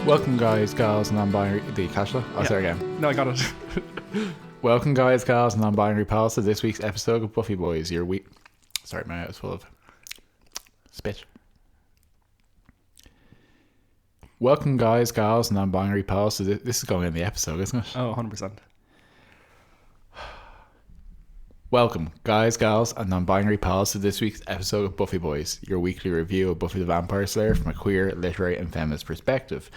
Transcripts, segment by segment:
Welcome, guys, gals, and non-binary. Did you catch that? I'll start again. No, I got it. Welcome, guys, gals, and non-binary pals to this week's episode of Buffy Boys. Your week. Sorry, my mouth is full of spit. Welcome, guys, gals, and non-binary pals to this is going in the episode, isn't it? Oh, 100%. Welcome, guys, gals, and non-binary pals to this week's episode of Buffy Boys, your weekly review of Buffy the Vampire Slayer from a queer, literary, and feminist perspective.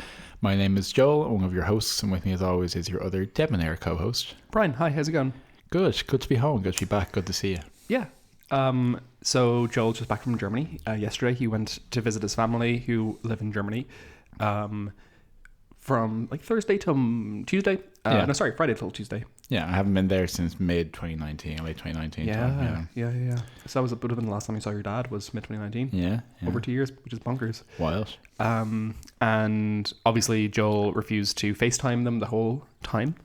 My name is Joel, one of your hosts, and with me as always is your other debonair co-host. Brian, hi, how's it going? Good to be home, good to be back, good to see you. Yeah. So Joel just back from Germany. Yesterday he went to visit his family who live in Germany. From like Thursday till Tuesday. Friday till Tuesday. Yeah, I haven't been there since late 2019. Yeah. So that would have been the last time you saw your dad was mid 2019. Yeah. Over 2 years, which is bonkers. Wild. And obviously Joel refused to FaceTime them the whole time.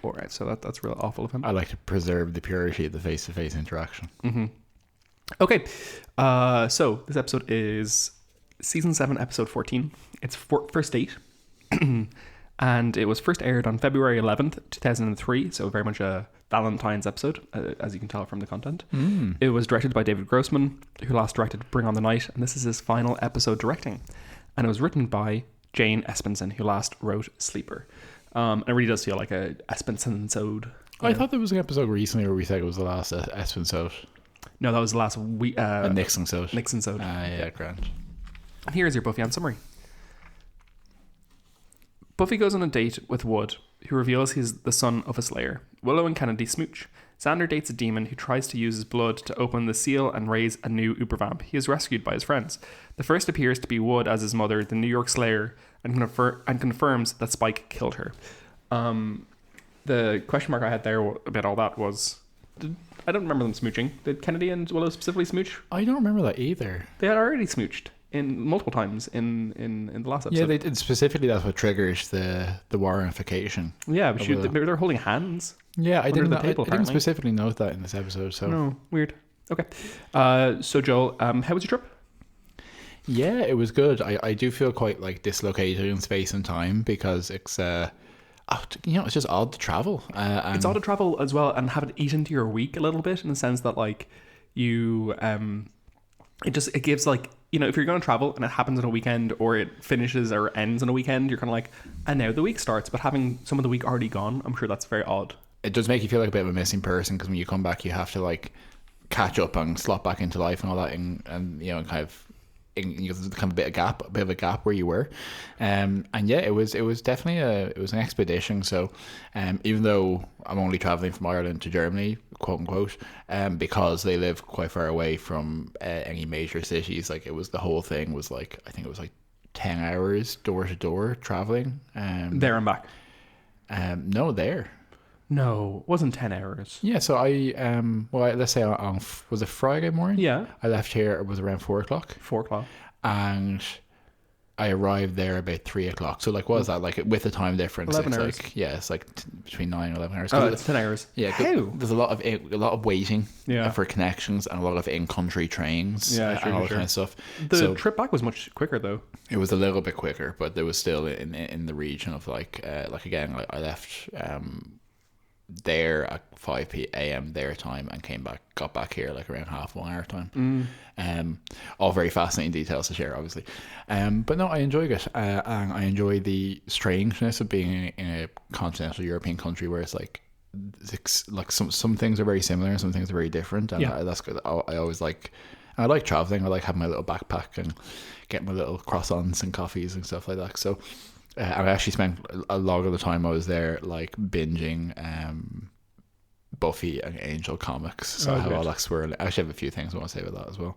Alright, so that's real awful of him. I like to preserve the purity of the face-to-face interaction. Mm-hmm. Okay, so this episode is season 7, episode 14. It's first date. And it was first aired on February 11th, 2003, so very much a Valentine's episode, as you can tell from the content. It was directed by David Grossman, who last directed Bring on the Night, and this is his final episode directing. And it was written by Jane Espenson, who last wrote Sleeper. And it really does feel like a Espenson-sode. I thought there was an episode recently where we said it was the last Espenson-sode. No, that was the last week. A Nixon-sode. Nixon-sode. Yeah, grand. And here's your Buffy summary. Buffy goes on a date with Wood, who reveals he's the son of a Slayer. Willow and Kennedy smooch. Xander dates a demon who tries to use his blood to open the seal and raise a new Ubervamp. He is rescued by his friends. The first appears to be Wood as his mother, the New York Slayer, and confirms that Spike killed her. The question mark I had there about all that was... I don't remember them smooching. Did Kennedy and Willow specifically smooch? I don't remember that either. They had already smooched in multiple times in the last episode. Yeah, they did. Specifically, that's what triggers the warrification. Yeah, they're holding hands. Yeah, I didn't. Table, I didn't specifically note that in this episode. So no, weird. Okay. So Joel, how was your trip? Yeah, it was good. I do feel quite like dislocated in space and time because it's it's just odd to travel. It's odd to travel as well and have it eat into your week a little bit in the sense that like you it gives like, you know, if you're going to travel and it happens on a weekend or it finishes or ends on a weekend, you're kind of like, and now the week starts, but having some of the week already gone, I'm sure that's very odd. It does make you feel like a bit of a missing person because when you come back, you have to like catch up and slot back into life and all that, and you know, kind of a bit of a gap where you were, and yeah, it was definitely an expedition. So, even though I'm only traveling from Ireland to Germany, quote unquote, because they live quite far away from any major cities, like the whole thing was like, I think it was like 10 hours door to door traveling. There and back. No, there. No, it wasn't 10 hours. Yeah, so let's say on was it Friday morning? Yeah. I left here, it was around 4 o'clock. 4 o'clock. And I arrived there about 3 o'clock. So like, what is that? Like with the time difference? 11 it's hours. Like, yeah, it's like between 9 and 11 hours. Oh, it's 10 hours. Yeah. How? There's a lot of waiting for connections and a lot of in-country trains and all that kind of stuff. The trip back was much quicker though. It was a little bit quicker, but there was still in the region of like again, I left there at 5 a.m. their time and got back here like around half 1 hour time. All very fascinating details to share, obviously. But no, I enjoyed it, and I enjoy the strangeness of being in a continental European country where it's like some things are very similar and some things are very different, and that's good. I like traveling. I like having my little backpack and getting my little croissants and coffees and stuff like that. So I actually spent a lot of the time I was there like binging Buffy and Angel comics. So I have all that swirl. I actually have a few things I want to say about that as well.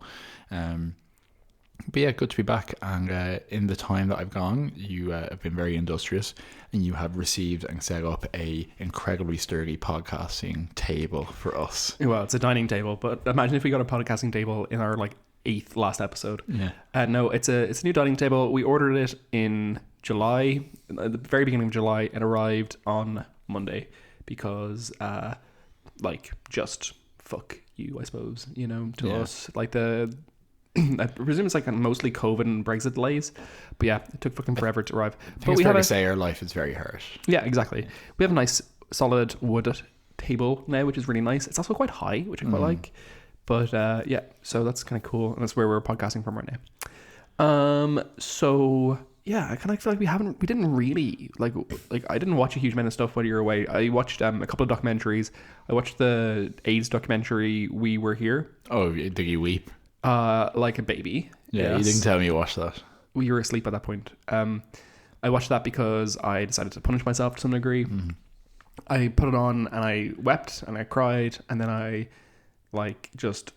But yeah, good to be back. And in the time that I've gone, you have been very industrious, and you have received and set up a incredibly sturdy podcasting table for us. Well, it's a dining table, but imagine if we got a podcasting table in our like 8th last episode. Yeah. No, it's a new dining table. We ordered it in July, at the very beginning of July. It arrived on Monday because just fuck you, I suppose, you know, to us. Like I presume it's like mostly COVID and Brexit delays. But yeah, it took fucking forever to arrive. I But think it's fair to say our life is very hard. Yeah, exactly. We have a nice solid wood table now, which is really nice. It's also quite high, which I quite like. But yeah, so that's kind of cool. And that's where we're podcasting from right now. So yeah, I kind of feel like we didn't really like I didn't watch a huge amount of stuff while you were away. I watched a couple of documentaries. I watched the AIDS documentary, We Were Here. Oh, did you weep? Like a baby. Yeah, Yes. you didn't tell me you watched that. We were asleep at that point. I watched that because I decided to punish myself to some degree. Mm-hmm. I put it on and I wept and I cried and then I like just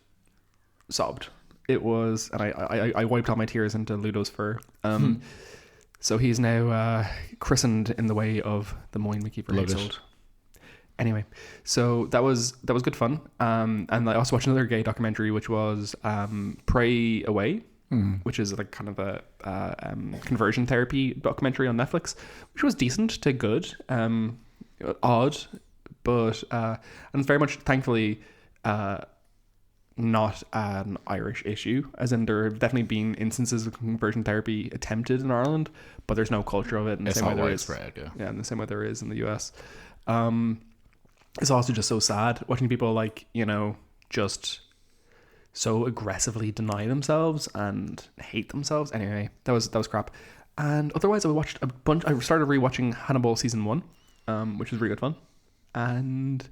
sobbed. It was, and I wiped all my tears into Ludo's fur. So he's now christened in the way of the Moyne McKeever household. Anyway, so that was good fun. And I also watched another gay documentary, which was Pray Away, which is like kind of a conversion therapy documentary on Netflix, which was decent to good, odd, but and it's very much, thankfully, not an Irish issue, as in there have definitely been instances of conversion therapy attempted in Ireland, but there's no culture of it in the same way there is. Yeah, in the same way there is in the US. It's also just so sad watching people like, you know, just so aggressively deny themselves and hate themselves. Anyway, that was crap. And otherwise, I watched a bunch. I started rewatching Hannibal season 1, which was really good fun and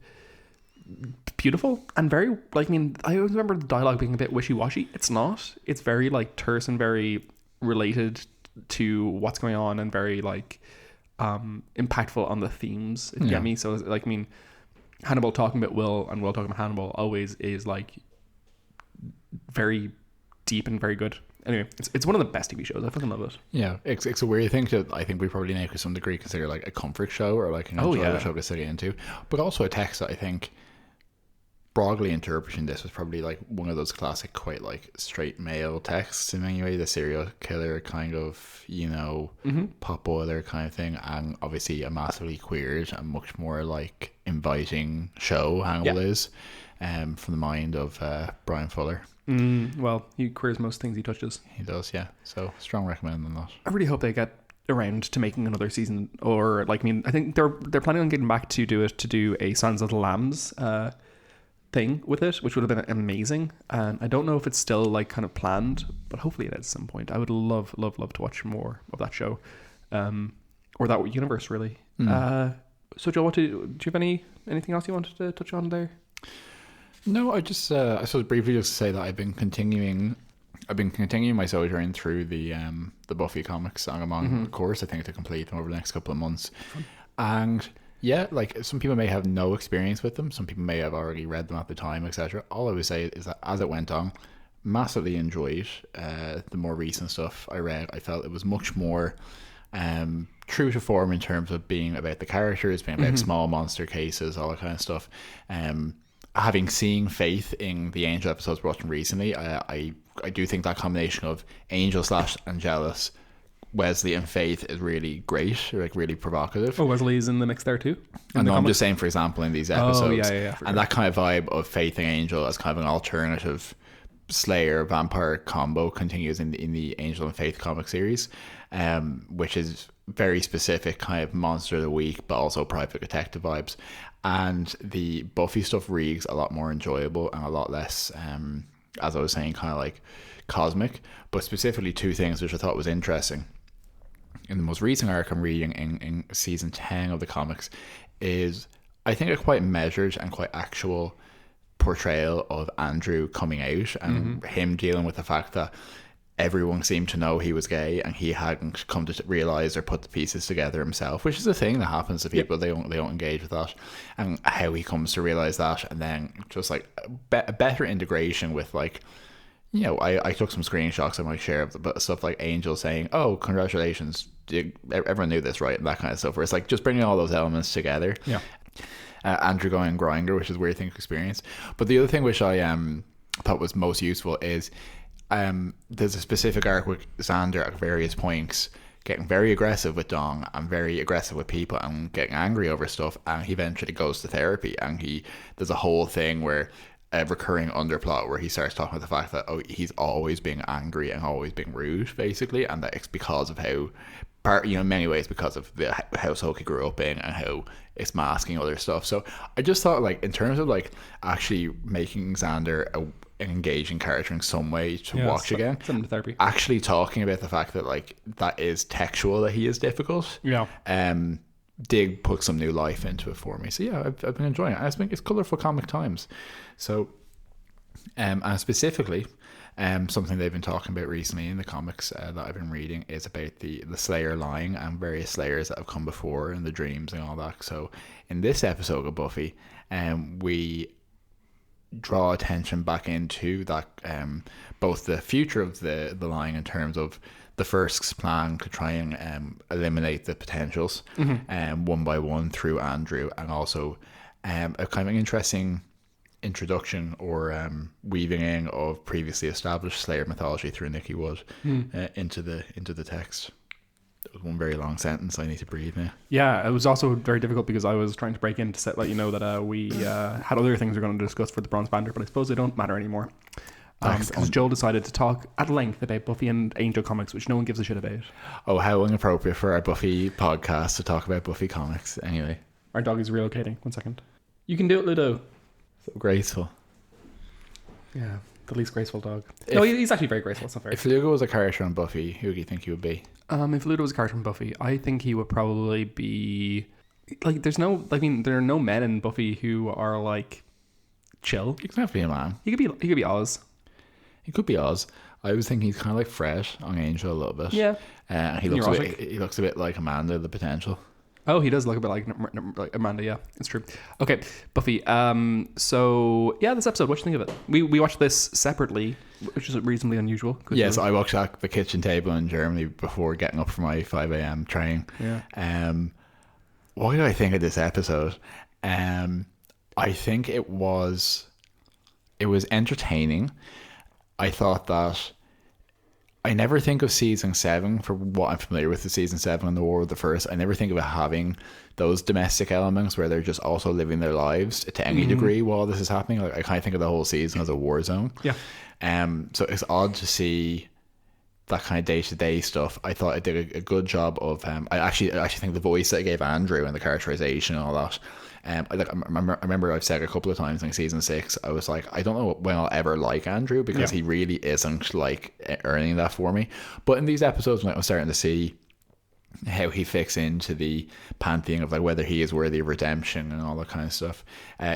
beautiful and very like. I mean, I always remember the dialogue being a bit wishy-washy. It's not. It's very like terse and very related to what's going on and very like impactful on the themes. If you get me. So like, I mean, Hannibal talking about Will and Will talking about Hannibal always is like very deep and very good. Anyway, it's one of the best TV shows. I fucking love it. Yeah, it's a weird thing that I think we probably now to some degree consider like a comfort show or like an enjoyable show to sit into, but also a text that I think broadly interpreting this was probably like one of those classic quite like straight male texts in many ways, the serial killer kind of, you know, pot boiler kind of thing, and obviously a massively queered and much more like inviting show Hannibal is, from the mind of Brian Fuller. Well, he queers most things he touches. He does, yeah. So strong recommend on that. I really hope they get around to making another season, or like, I mean, I think they're planning on getting back to do a Silence of the Lambs thing with it, which would have been amazing. And I don't know if it's still like kind of planned, but hopefully it is at some point. I would love to watch more of that show, or that universe really. So Joe, do you have anything else you wanted to touch on there? No, I just I suppose briefly just to say that I've been continuing my sojourn through the Buffy comics, and I'm on course I think to complete them over the next couple of months. And yeah, like some people may have no experience with them, some people may have already read them at the time, etc. All I would say is that as it went on, massively enjoyed the more recent stuff I read. I felt it was much more true to form in terms of being about the characters, being about small monster cases, all that kind of stuff. Having seen Faith in the Angel episodes we're watching recently, I do think that combination of Angel / Angelus, Wesley and Faith is really great, like really provocative. Oh, Wesley's in the mix there too? And I'm just saying, for example, in these episodes. And sure. That kind of vibe of Faith and Angel as kind of an alternative Slayer vampire combo continues in the Angel and Faith comic series, which is very specific kind of monster of the week, but also private detective vibes. And the Buffy stuff reads a lot more enjoyable and a lot less, as I was saying, kind of like cosmic. But specifically two things which I thought was interesting in the most recent arc I'm reading in season 10 of the comics is, I think, a quite measured and quite actual portrayal of Andrew coming out and him dealing with the fact that everyone seemed to know he was gay and he hadn't come to realize or put the pieces together himself, which is a thing that happens to people. They don't engage with that, and how he comes to realize that, and then just like a better integration with, like, you know, I took some screenshots on my share of the stuff like Angel saying, "Oh, congratulations, everyone knew this, right?" and that kind of stuff, where it's like just bringing all those elements together. Andrew going grinder, which is a weird thing to experience. But the other thing which I thought was most useful is there's a specific arc with Xander at various points getting very aggressive with Dong and very aggressive with people and getting angry over stuff, and he eventually goes to therapy, and there's a whole thing where a recurring underplot where he starts talking about the fact that he's always being angry and always being rude, basically, and that it's because of how in many ways because of the household he grew up in and how it's masking other stuff. So I just thought, like, in terms of like actually making Xander an engaging character in some way to watch again, therapy, actually talking about the fact that like that is textual, that he is difficult, did put some new life into it for me. So yeah, I've been enjoying it. I think it's colourful comic times. So and specifically something they've been talking about recently in the comics that I've been reading is about the Slayer lying and various Slayers that have come before and the dreams and all that. So in this episode of Buffy, we draw attention back into that, both the future of the lying in terms of the first's plan to try and eliminate the potentials one by one through Andrew, and also a kind of interesting introduction or weaving in of previously established Slayer mythology through Nikki Wood into the text. That was one very long sentence. I need to breathe now. Yeah, it was also very difficult because I was trying to break in to let you know that we had other things we're going to discuss for the Bronze Banner, but I suppose they don't matter anymore. Because Joel decided to talk at length about Buffy and Angel comics, which no one gives a shit about. Oh, how inappropriate for our Buffy podcast to talk about Buffy comics. Anyway. Our dog is relocating. 1 second. You can do it, Ludo. So graceful. Yeah, the least graceful dog. No, he's actually very graceful. It's not fair. If Ludo was a character on Buffy, who do you think he would be? If Ludo was a character on Buffy, I think he would probably be... Like, there are no men in Buffy who are, like, chill. He doesn't have to be a man. He could be Oz. He could be Oz. I was thinking he's kind of like Fred on Angel a little bit. Yeah. He looks a bit like Amanda, the potential. Oh, he does look a bit like Amanda. Yeah, it's true. Okay, Buffy. So yeah, this episode. What do you think of it? We watched this separately, which is reasonably unusual. Yes, I watched at the kitchen table in Germany before getting up for my 5 a.m. train. Yeah. What do I think of this episode? I think it was entertaining. I thought that I never think of season 7, for what I'm familiar with the season 7 and the War of the First. I never think of it having those domestic elements where they're just also living their lives to any degree while this is happening. Like, I kind of think of the whole season as a war zone. Yeah. So it's odd to see that kind of day-to-day stuff. I thought it did a good job of I actually think the voice that it gave Andrew and the characterization and all that, I remember I've said a couple of times in season 6, I was like, I don't know when I'll ever like Andrew, because he really isn't like earning that for me. But in these episodes, when I was starting to see how he fits into the pantheon of like whether he is worthy of redemption and all that kind of stuff,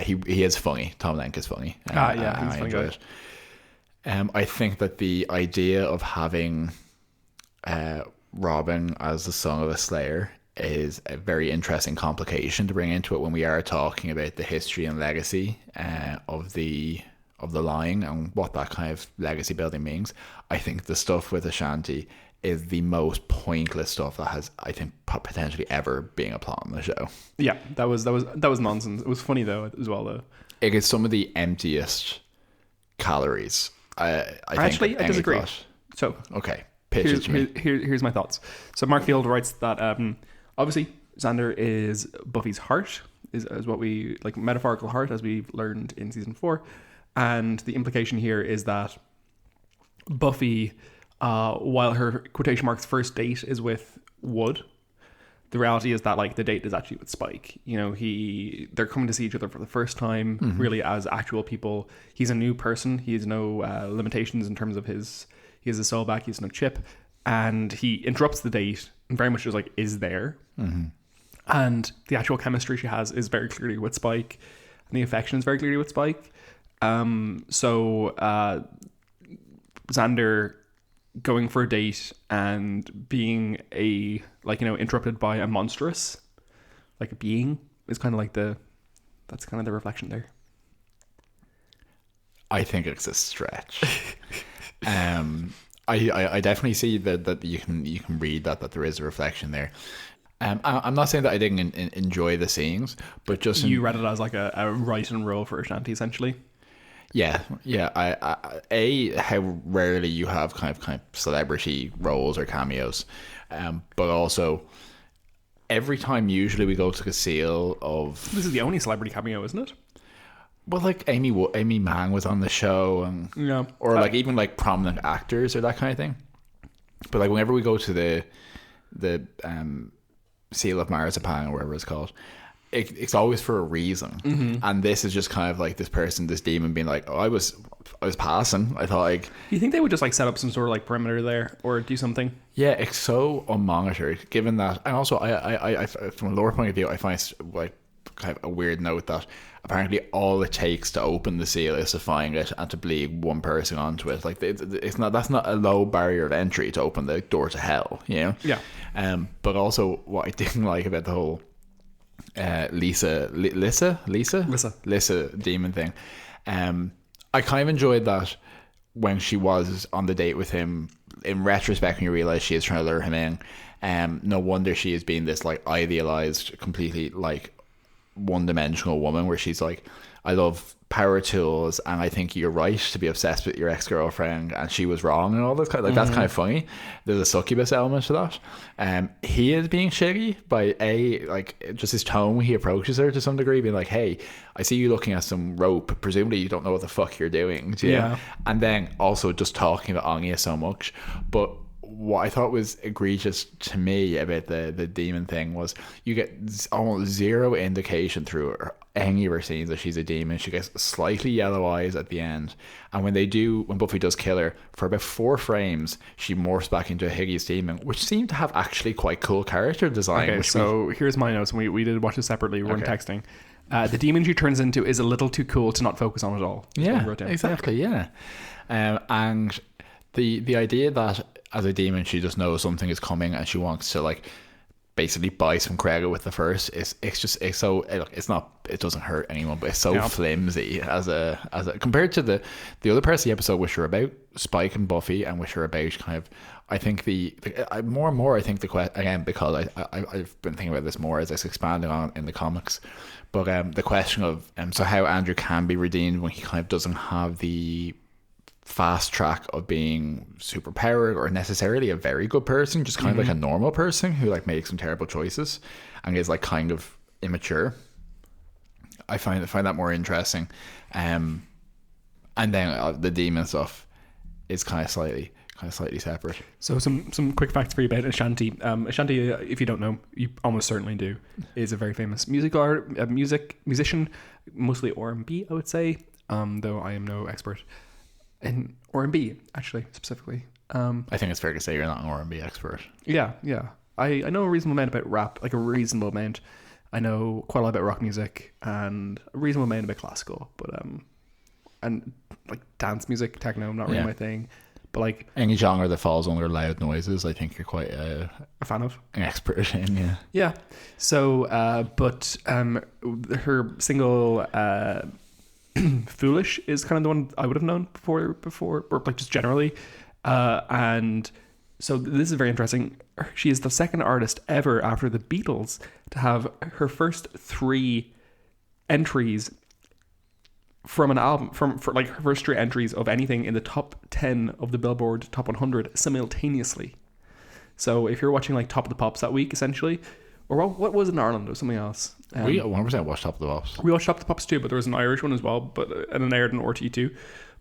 he is funny. Tom Lenk is funny. He's funny. I enjoy it. I think that the idea of having Robin as the son of a Slayer is a very interesting complication to bring into it when we are talking about the history and legacy of the lying and what that kind of legacy building means. I think the stuff with Ashanti is the most pointless stuff that has, I think, potentially ever been a plot on the show. Yeah, that was nonsense. It was funny though as well though. It is some of the emptiest calories. I actually disagree. So okay, here's my thoughts. So Mark Field writes that obviously Xander is Buffy's heart, is what we like, metaphorical heart, as we've learned in season 4, and the implication here is that Buffy, while her quotation marks first date is with Wood, the reality is that like the date is actually with Spike. You know, they're coming to see each other for the first time, really as actual people. He's a new person. He has no limitations in terms of he has a soul back. He has no chip, and he interrupts the date and very much just like is there. And the actual chemistry she has is very clearly with Spike, and the affection is very clearly with Spike. So Xander going for a date and being interrupted by a monstrous like a being is kind of like that's kind of the reflection there. I think it's a stretch. I definitely see that you can read that there is a reflection there. I'm not saying that I didn't enjoy the scenes, but just you read it as like a write and roll for Ashanti essentially. Yeah. How rarely you have kind of celebrity roles or cameos, but also every time usually we go to Cecile of... This is the only celebrity cameo, isn't it? well, like Amy Mang was on the show, and Yeah. or like even like prominent actors or that kind of thing. But like whenever we go to the Seal of Marzipan or whatever it's called, it's always for a reason. And this is just kind of like this demon being like, oh, I was passing. I thought like, Do you think they would just like set up some sort of like perimeter there or do something? yeah, it's so unmonitored. Given that, and also I from a lower point of view, I find it like kind of a weird note that apparently all it takes to open the seal is to find it and to bleed one person onto it. Like that's not a low barrier of entry to open the door to hell, you know? Yeah. But also what I didn't like about the whole Lisa demon thing, I kind of enjoyed that when she was on the date with him. In retrospect, when you realize she is trying to lure him in, no wonder she is being this like idealized, completely like one-dimensional woman where she's like, I love power tools and I think you're right to be obsessed with your ex-girlfriend and she was wrong and all this kind of, like that's kind of funny. There's a succubus element to that. He is being shitty by like just his tone when he approaches her to some degree, being like, hey, I see you looking at some rope, presumably you don't know what the fuck you're doing. Do you? Yeah. And then also just talking about Anya so much. But what I thought was egregious to me about the demon thing was you get almost zero indication through any of her scenes that she's a demon. She gets slightly yellow eyes at the end, and when Buffy does kill her, for about 4 frames she morphs back into a hideous demon, which seemed to have actually quite cool character design. Okay, so here's my notes. We did watch this separately. We weren't texting. The demon she turns into is a little too cool to not focus on at all. Yeah, exactly. Yeah, and the idea that as a demon she just knows something is coming and she wants to like basically buy some credit with the first, it's so, look, it's not, it doesn't hurt anyone, but it's so flimsy as a compared to the other parts of the episode which are about Spike and Buffy and which are about kind of, I think more and more I think again because I've been thinking about this more as it's expanding on in the comics, but the question of so how Andrew can be redeemed when he kind of doesn't have the fast track of being super powered or necessarily a very good person, just kind of like a normal person who like makes some terrible choices and is like kind of immature. I find that more interesting, and then the demon stuff is kind of slightly separate. So some quick facts for you about Ashanti. Ashanti, if you don't know, you almost certainly do, is a very famous musician, mostly R&B, I would say, though I am no expert in R&B, actually, specifically. I think it's fair to say you're not an R&B expert. Yeah. I know a reasonable amount about rap, like a reasonable amount. I know quite a lot about rock music and a reasonable amount about classical, but and like dance music, techno, not really my thing. But like any genre that falls under loud noises, I think you're quite a fan of, an expert in. Yeah. So, but her single "Foolish" is kind of the one I would have known before, or like just generally. And so this is very interesting. She is the second artist ever after the Beatles to have her first 3 entries from an album, for like her first 3 entries of anything in the top 10 of the Billboard Top 100 simultaneously. So if you're watching like Top of the Pops that week, essentially, or what was it in Ireland or something else? We 100% watched Top of the Pops. We watched Top of the Pops too, but there was an Irish one as well, and an aired on RT2.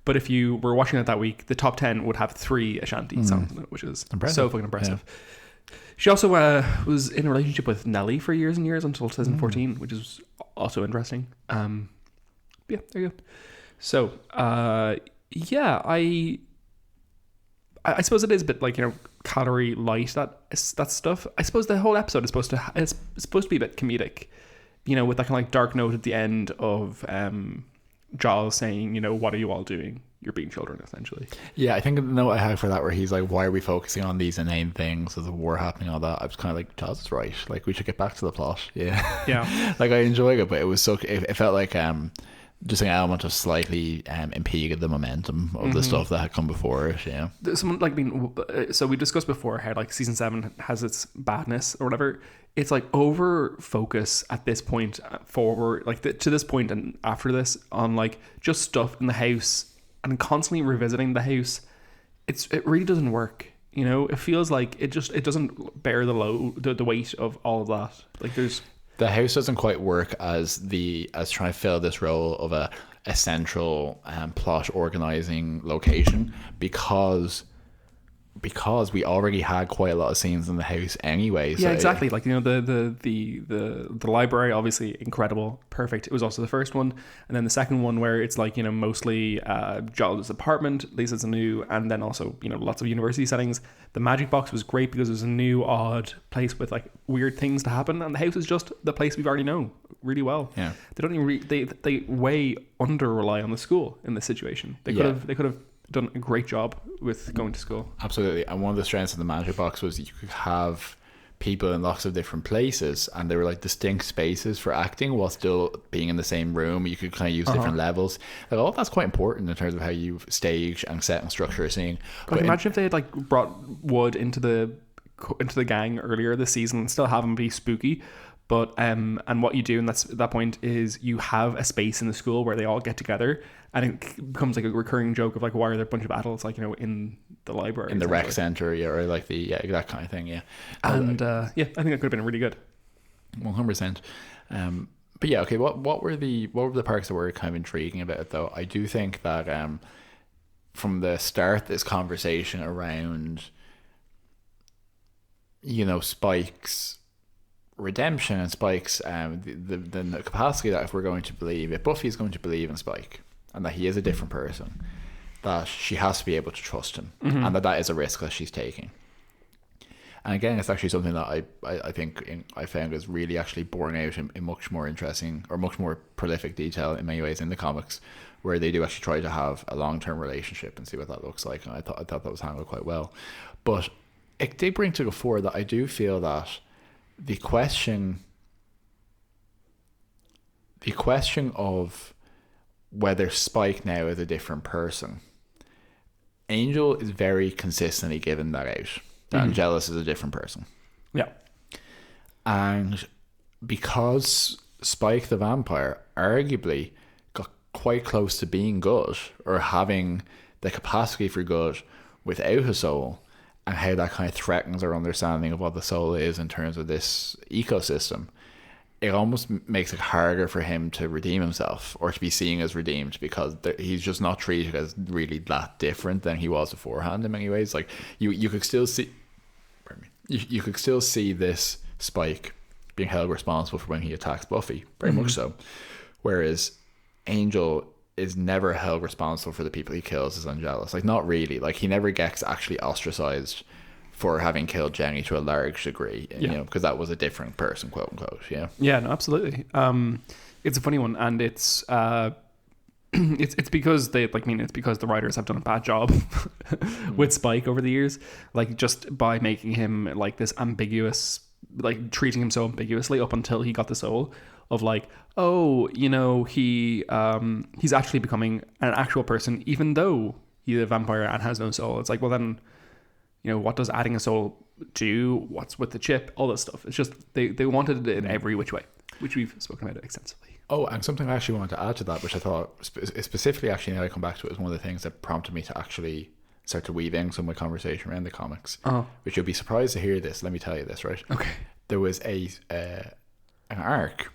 But if you were watching it that week, the top 10 would have 3 Ashanti songs in it, which is impressive. So fucking impressive. Yeah. She also was in a relationship with Nelly for years and years until 2014, which is also interesting. Yeah, there you go. So, yeah, I suppose it is a bit like, calorie light, that stuff. I suppose the whole episode is supposed to be a bit comedic, with that kind of like dark note at the end of Giles saying, what are you all doing? You're being children, essentially. Yeah, I think the note I had for that where he's like, why are we focusing on these inane things? There's a war happening, all that. I was kind of like, Giles is right. Like, we should get back to the plot. Yeah. Yeah. Like, I enjoyed it, but it was it felt like just an element of slightly impeded the momentum of the stuff that had come before it. Yeah. So we discussed before how like season 7 has its badness or whatever. It's like over focus at this point forward, like to this point and after this, on like just stuff in the house and constantly revisiting the house. It really doesn't work. It feels like it doesn't bear the weight of all of that. Like the house doesn't quite work as trying to fill this role of a a central plot organizing location because we already had quite a lot of scenes in the house anyway. So yeah, exactly. Like, you know, the library, obviously incredible, perfect. It was also the first one, and then the second one where it's like, you know, mostly Giles' apartment, Lisa's anew, and then also, you know, lots of university settings. The magic box was great because it was a new, odd place with like weird things to happen, and the house is just the place we've already known really well. Yeah, they don't even they way under rely on the school in this situation. They could have done a great job with going to school. Absolutely. And one of the strengths of the magic box was you could have people in lots of different places, and they were like distinct spaces for acting while still being in the same room. You could kind of use different levels. Like, all that's quite important in terms of how you stage and set and structure a scene. But imagine if they had like brought Wood into the gang earlier this season and still have him be spooky. But and what you do in that point is you have a space in the school where they all get together, and it becomes like a recurring joke of like, why are there a bunch of adults, like, you know, in the library, in the rec center, yeah, or like that kind of thing, yeah. And I think that could have been really good. 100%. But yeah, okay. What were the parts that were kind of intriguing about it, though? I do think that from the start, this conversation around, you know, Spike's redemption and Spike's the capacity that if Buffy is going to believe in Spike and that he is a different person, that she has to be able to trust him, and that is a risk that she's taking. And again, it's actually something that I think I found is really actually borne out in much more interesting or much more prolific detail in many ways in the comics, where they do actually try to have a long-term relationship and see what that looks like. And I thought that was handled quite well. But it did bring to the fore that I do feel that the question of whether Spike now is a different person, Angel is very consistently given that out. That Angelus is a different person. Yeah. And because Spike the vampire arguably got quite close to being good, or having the capacity for good without a soul, and how that kind of threatens our understanding of what the soul is in terms of this ecosystem, it almost makes it harder for him to redeem himself or to be seen as redeemed, because he's just not treated as really that different than he was beforehand in many ways. Like, you could still see, you could still see this Spike being held responsible for when he attacks Buffy, very much so, whereas Angel is never held responsible for the people he kills as Angelus. Like, not really. Like, he never gets actually ostracized for having killed Jenny to a large degree, you know, because that was a different person, quote unquote. Yeah. Yeah, no, absolutely. It's a funny one, and it's because it's because the writers have done a bad job with Spike over the years, like, just by making him like this ambiguous, like treating him so ambiguously up until he got the soul, of like, oh, you know, he's actually becoming an actual person even though he's a vampire and has no soul. It's like, well then, you know, what does adding a soul do? What's with the chip? All this stuff. It's just they wanted it in every which way, which we've spoken about extensively. Oh, and something I actually wanted to add to that, which I thought specifically, actually, now I come back to it, was one of the things that prompted me to actually start to weave in some of my conversation around the comics. Which you'll be surprised to hear this. Let me tell you this, right? Okay. There was an arc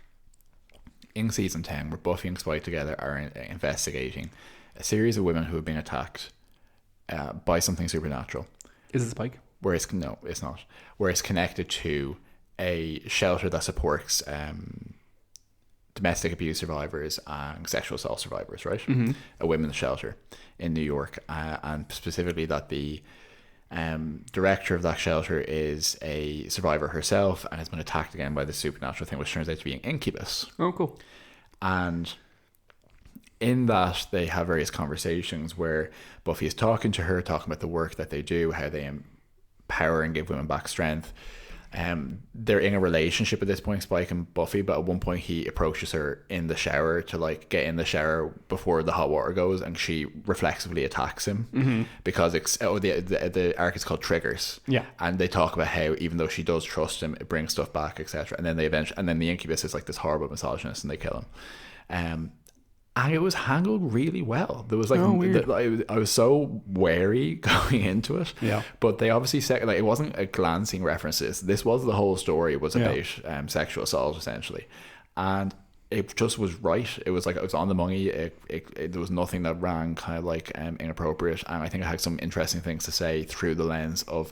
in season 10 where Buffy and Spike together are investigating a series of women who have been attacked by something supernatural. Is it Spike? No, it's not. Where it's connected to a shelter that supports domestic abuse survivors and sexual assault survivors, right? A women's shelter in New York, and specifically that the director of that shelter is a survivor herself and has been attacked again by this supernatural thing, which turns out to be an incubus. Oh, cool. And in that, they have various conversations where Buffy is talking to her, talking about the work that they do, how they empower and give women back strength. They're in a relationship at this point, Spike and Buffy, but at one point he approaches her in the shower to like get in the shower before the hot water goes, and she reflexively attacks him because the arc is called Triggers. Yeah, and they talk about how even though she does trust him, it brings stuff back, etc. And then the incubus is like this horrible misogynist, and they kill him. And it was handled really well. There was like, I was so wary going into it. Yeah. But they obviously said, like, it wasn't a glancing references. This was the whole story was about sexual assault, essentially. And it just was right. It was like it was on the money. There was nothing that ran kind of like inappropriate, and I think it had some interesting things to say through the lens of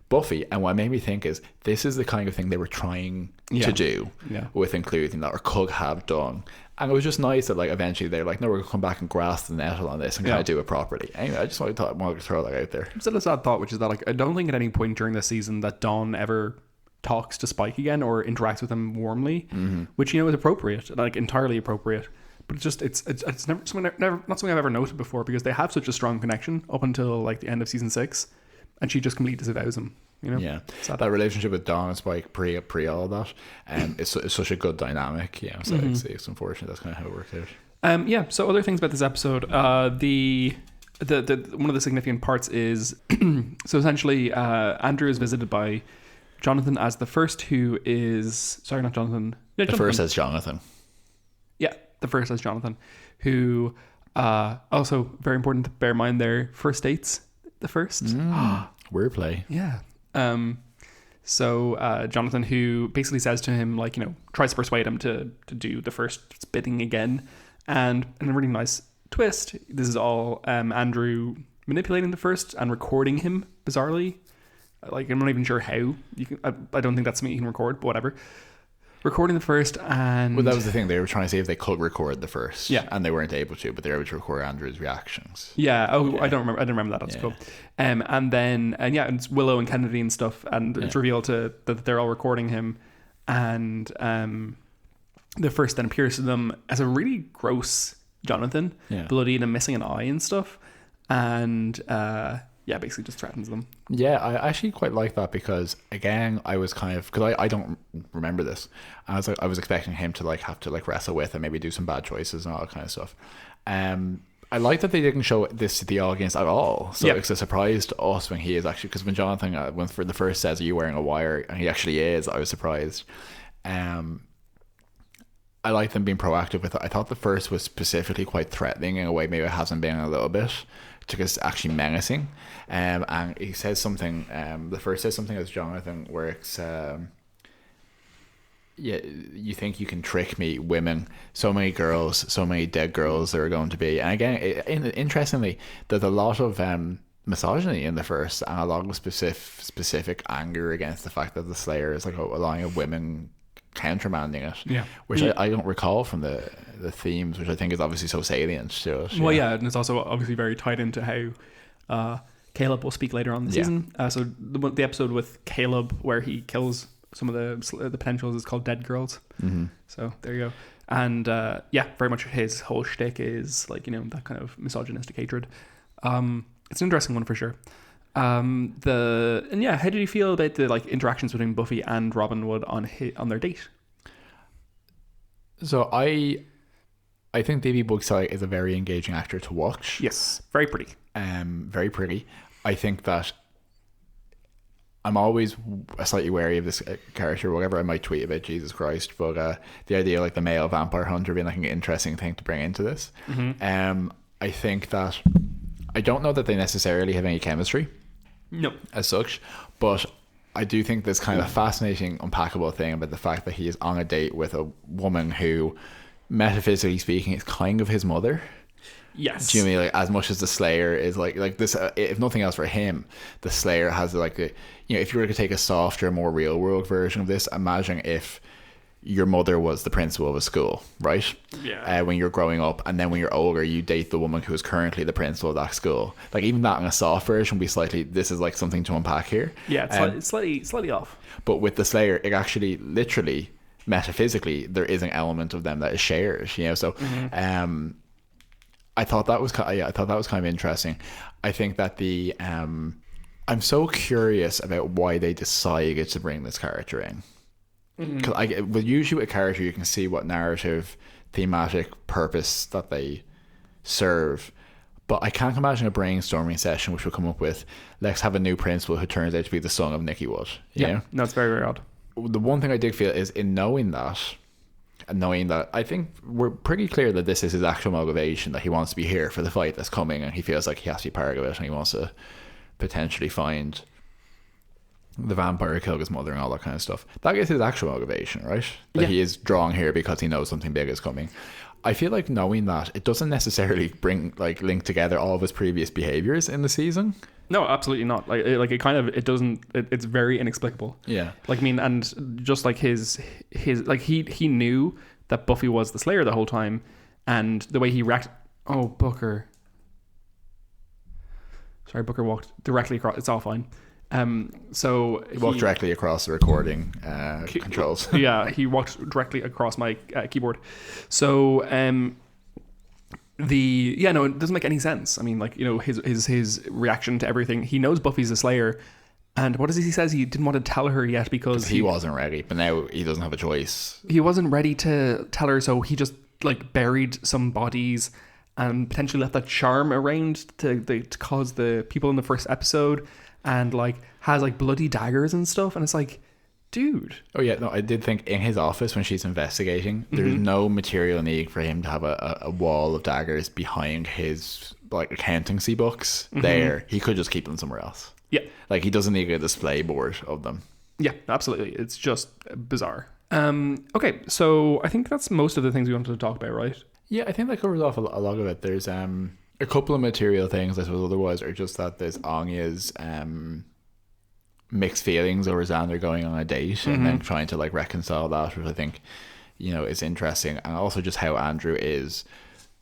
Buffy. And what made me think is this is the kind of thing they were trying to do with including that, or could have done. And it was just nice that like eventually they're like, no, we're gonna come back and grasp the nettle on this and kind of do it properly. Anyway, I just wanted to throw that out there. Still a sad thought, which is that like I don't think at any point during this season that Dawn ever talks to Spike again or interacts with him warmly, which is appropriate, like entirely appropriate. But it's never something, not something I've ever noted before, because they have such a strong connection up until like the end of season 6, and she just completely disavows him. Yeah, sad. That relationship with Dawn and Spike pre all of that, it's such a good dynamic. Yeah, so it's unfortunate that's kind of how it worked out. So other things about this episode, the one of the significant parts is so essentially Andrew is visited by Jonathan as the first, who is not Jonathan. Yeah, the first as Jonathan. Yeah, the first as Jonathan, who also very important to bear in mind their first dates. The first wordplay. Yeah. So Jonathan, who basically says to him, like, tries to persuade him to do the first spitting again, and in a really nice twist, this is all Andrew manipulating the first and recording him bizarrely. Like, I'm not even sure how you can. I don't think that's something you can record, but whatever. Recording the first, and well, that was the thing. They were trying to see if they could record the first, yeah, and they weren't able to, but they were able to record Andrew's reactions. Yeah. Oh, yeah. I didn't remember that. That's cool. And then it's Willow and Kennedy and stuff, and it's revealed that they're all recording him, and the first then appears to them as a really gross Jonathan, bloodied and missing an eye and stuff, and basically just threatens them. Yeah, I actually quite like that, because again, I was kind of, because I don't remember this. I was expecting him to like have to like wrestle with and maybe do some bad choices and all that kind of stuff. I like that they didn't show this to the audience at all. So it's a surprise to us when he is actually, because when Jonathan when for the first says, "Are you wearing a wire?" and he actually is, I was surprised. I like them being proactive with it. I thought the first was specifically quite threatening in a way maybe it hasn't been a little bit. It's actually menacing, and he says something. The first says something as Jonathan, where it's you think you can trick me, women, so many girls, so many dead girls there are going to be. And again, interestingly, there's a lot of misogyny in the first, and a lot of specific anger against the fact that the Slayer is like allowing women countermanding it, which I don't recall from the themes, which I think is obviously so salient to it. Well, and it's also obviously very tied into how Caleb will speak later on in the season. So the episode with Caleb where he kills some of the potentials is called Dead Girls. So there you go. And very much his whole shtick is like that kind of misogynistic hatred. It's an interesting one for sure. How did you feel about the like interactions between Buffy and Robin Wood on their date? So I think Davy Bugside is a very engaging actor to watch. Yes, very pretty. Very pretty. I think that I'm always slightly wary of this character, whatever I might tweet about Jesus Christ, but the idea of like the male vampire hunter being like an interesting thing to bring into this. I think that I don't know that they necessarily have any chemistry. No. As such, but I do think this kind of fascinating, unpackable thing about the fact that he is on a date with a woman who, metaphysically speaking, is kind of his mother. Yes. Do you mean like as much as the Slayer is like this? If nothing else for him, the Slayer has like if you were to take a softer, more real world version of this, imagine if your mother was the principal of a school, right? Yeah. When you're growing up, and then when you're older, you date the woman who is currently the principal of that school. Like even that in a soft version would be slightly. This is like something to unpack here. Yeah, it's slightly off. But with the Slayer, it actually, literally, metaphysically, there is an element of them that is shared. So, I thought that was kind of interesting. I think that I'm so curious about why they decided to bring this character in. Because usually with a character you can see what narrative, thematic purpose that they serve, but I can't imagine a brainstorming session which will come up with, let's have a new principal who turns out to be the son of Nicky Wood. No, it's very, very odd. The one thing I did feel is in knowing that, I think we're pretty clear that this is his actual motivation, that he wants to be here for the fight that's coming, and he feels like he has to be part of it, and he wants to potentially find the vampire killed his mother and all that kind of stuff. That is his actual motivation, right? That Yeah. he is drawn here because he knows something big is coming. I feel like knowing that, it doesn't necessarily link together all of his previous behaviors in the season. No, absolutely not. It doesn't. It's very inexplicable. Yeah. Like, I mean, and just like his like he knew that Buffy was the Slayer the whole time, and the way he reacted. Oh, Booker. Sorry, Booker walked directly across. It's all fine. So He walked directly across the recording controls. Yeah, he walked directly across my keyboard. So it doesn't make any sense. I mean, like, you know, his reaction to everything. He knows Buffy's a Slayer, and what is it he says? He didn't want to tell her yet because he wasn't ready, but now he doesn't have a choice. He wasn't ready to tell her, so he just like buried some bodies and potentially left that charm around to cause the people in the first episode, and like has like bloody daggers and stuff, and it's like, dude. Oh yeah, no, I did think in his office when she's investigating, there's no material need for him to have a wall of daggers behind his like accountancy books. There, he could just keep them somewhere else. Yeah, like he doesn't need a display board of them. Yeah, absolutely. It's just bizarre. Okay, so I think that's most of the things we wanted to talk about, right? Yeah, I think that covers off a lot of it. There's a couple of material things I suppose otherwise are just that there's Anya's mixed feelings over Xander going on a date and then trying to like reconcile that, which I think, you know, is interesting. And also just how Andrew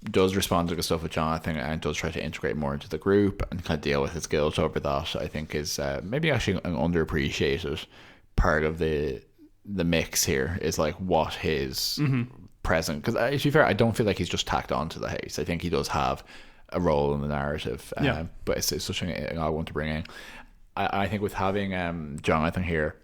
does respond to the stuff with Jonathan and does try to integrate more into the group and kind of deal with his guilt over that. I think is maybe actually an underappreciated part of the mix here is like what his present, because to be fair, I don't feel like he's just tacked on to the house. I think he does have a role in the narrative, but it's such an odd one to bring in. I think with having Jonathan here,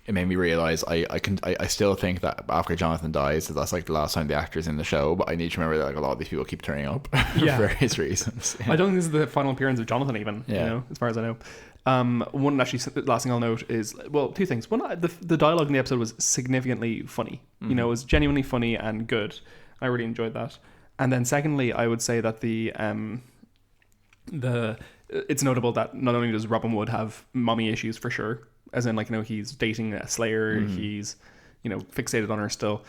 it made me realize I still think that after Jonathan dies, that's like the last time the actor's in the show, but I need to remember that like a lot of these people keep turning up for various reasons. I don't think this is the final appearance of Jonathan even, you know, as far as I know. One actually last thing I'll note is, well, two things. One, the dialogue in the episode was significantly funny. You know, it was genuinely funny and good. I really enjoyed that. And then secondly, I would say that it's notable that not only does Robin Wood have mommy issues for sure, as in like, you know, he's dating a Slayer, he's, you know, fixated on her still.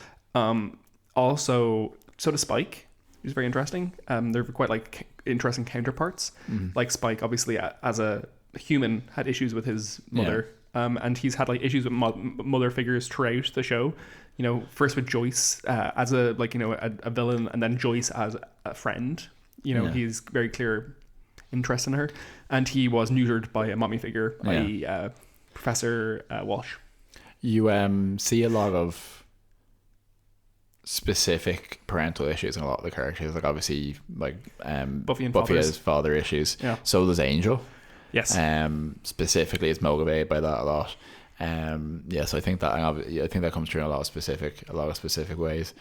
Also, so does Spike. He's very interesting. They're quite like interesting counterparts. Like Spike, obviously, as a human, had issues with his mother, and he's had like issues with mother figures throughout the show. You know, first with Joyce as a like, you know, a villain, and then Joyce as a friend. You know, he's very clear interest in her, and he was neutered by a mommy figure, i.e. Professor Walsh. You see a lot of specific parental issues in a lot of the characters, like obviously like Buffy has father issues. So does Angel. Yes. Specifically is motivated by that a lot. So I think that comes through in a lot of specific ways.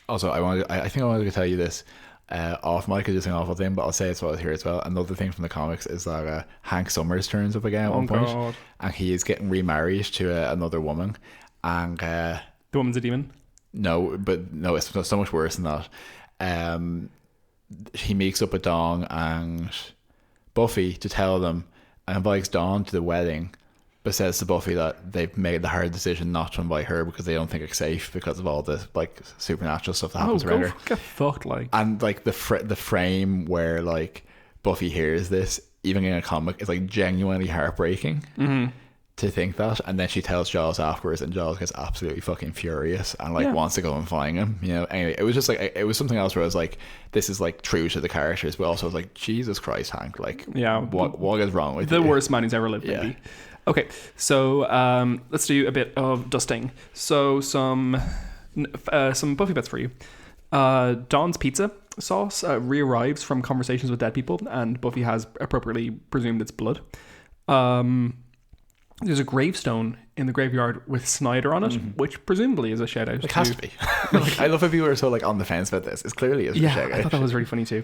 Also, I think I wanted to tell you this off mic, just an awful thing, but I'll say it's what I hear as well. Another thing from the comics is that Hank Summers turns up again at one point, and he is getting remarried to another woman, and the woman's a demon. No, it's so much worse than that. He meets up with Dawn and Buffy to tell them, and invites Dawn to the wedding, but says to Buffy that they've made the hard decision not to invite her because they don't think it's safe because of all the like supernatural stuff that happens around her. Get fucked, like. And like the frame where like Buffy hears this, even in a comic, is like genuinely heartbreaking to think that. And then she tells Giles afterwards, and Giles gets absolutely fucking furious and like wants to go and find him. You know. Anyway, it was just like it was something else where I was like, this is like true to the characters, but also I was like, Jesus Christ, Hank, like, what is wrong with you? The worst man who's ever lived, maybe. Okay, so let's do a bit of dusting. So some Buffy bits for you. Dawn's pizza sauce re-arrives from conversations with dead people, and Buffy has appropriately presumed it's blood. There's a gravestone in the graveyard with Snyder on it, which presumably is a shout out. It has to be. Like, I love how people are so like on the fence about this. It clearly is a shout out. I thought that was really funny too.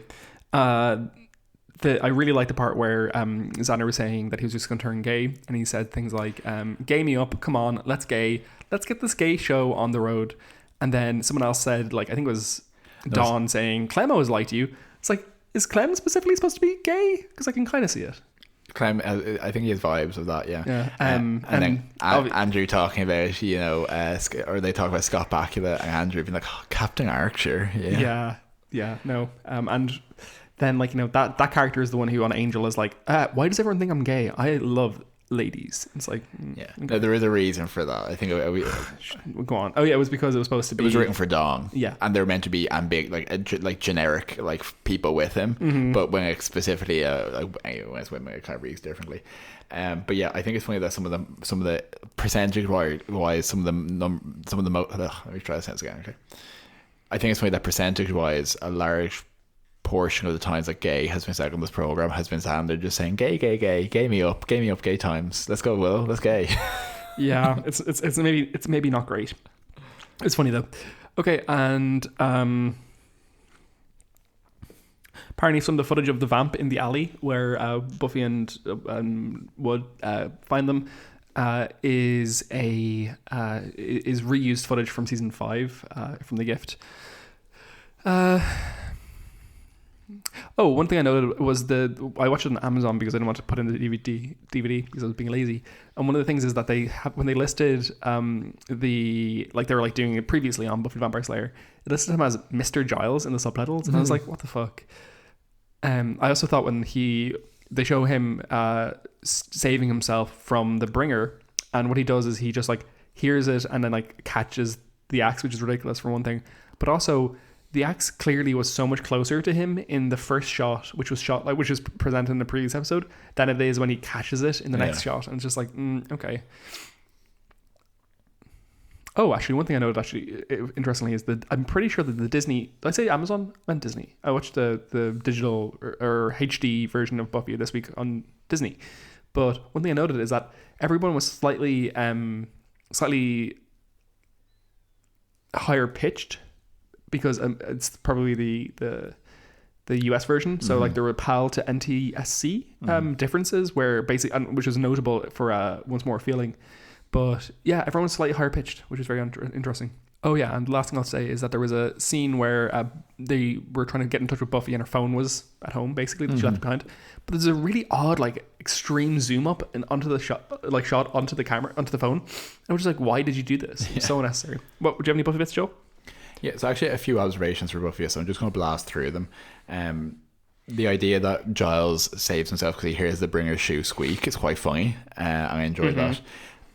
I really like the part where Xander was saying that he was just going to turn gay, and he said things like, gay me up, come on, let's get this gay show on the road. And then someone else said, like, I think it was Dawn saying, Clem always liked you. It's like, is Clem specifically supposed to be gay? Because I can kind of see it. Clem, I think he has vibes of that, yeah. Yeah. And then Andrew talking about, or they talk about Scott Bakula, and Andrew being like, oh, Captain Archer. Yeah, no. And then, like, that character is the one who on Angel is like, why does everyone think I'm gay? I love ladies. It's like, yeah. No, there is a reason for that. I think go on. Oh yeah, it was because it was supposed to be. It was written for Dong. Yeah, and they're meant to be like generic like people with him. But when it's specifically when it's women, it kind of reads differently. But yeah, I think it's funny that some of the percentage wise, some of the let me try this sentence again. Okay, I think it's funny that percentage wise, a large portion of the times that gay has been said on this program has been Xander just saying gay me up gay times, let's go Will, let's gay. Yeah, it's maybe not great. It's funny though. Okay, and apparently some of the footage of the vamp in the alley where Buffy and Wood find them is reused footage from season 5 from The Gift. One thing I noted was I watched it on Amazon because I didn't want to put in the DVD because I was being lazy. And one of the things is that they have, when they listed they were like doing it previously on Buffy the Vampire Slayer, it listed him as Mr. Giles in the subtitles, and I was like, what the fuck? I also thought when they show him saving himself from the bringer, and what he does is he just like hears it and then like catches the axe, which is ridiculous for one thing, but also the axe clearly was so much closer to him in the first shot, which was presented in the previous episode, than it is when he catches it in the next shot. And it's just like, okay. Oh, actually, one thing I noted interestingly is that I'm pretty sure that the Disney, did I say Amazon? I meant Disney. I watched the digital or HD version of Buffy this week on Disney. But one thing I noted is that everyone was slightly higher pitched, because it's probably the US version. So like there were PAL to NTSC differences where basically, which is notable for Once More Feeling. But yeah, everyone's slightly higher pitched, which is very interesting. Oh yeah, and the last thing I'll say is that there was a scene where they were trying to get in touch with Buffy and her phone was at home, basically, that she left behind. But there's a really odd, like, extreme zoom up and onto the shot onto the camera, onto the phone. And I was just like, why did you do this? It's so unnecessary. Do you have any Buffy bits, Joe? Yeah, it's actually a few observations for Buffy, so I'm just going to blast through them. The idea that Giles saves himself because he hears the bringer's shoe squeak is quite funny. I enjoyed that.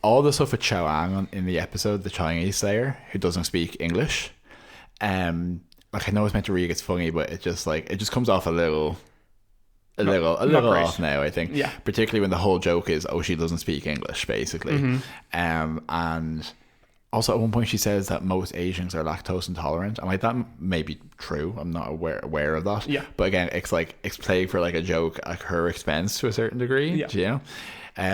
All the stuff with Chow Ang in the episode, the Chinese Slayer, who doesn't speak English. Like, I know it's meant to read it's funny, but it just comes off a little off now, I think. Yeah. Particularly when the whole joke is, she doesn't speak English, basically. And also at one point she says that most Asians are lactose intolerant. I'm like, that may be true. I'm not aware of that. Yeah. But again, it's played for like a joke at her expense to a certain degree. Yeah. You know?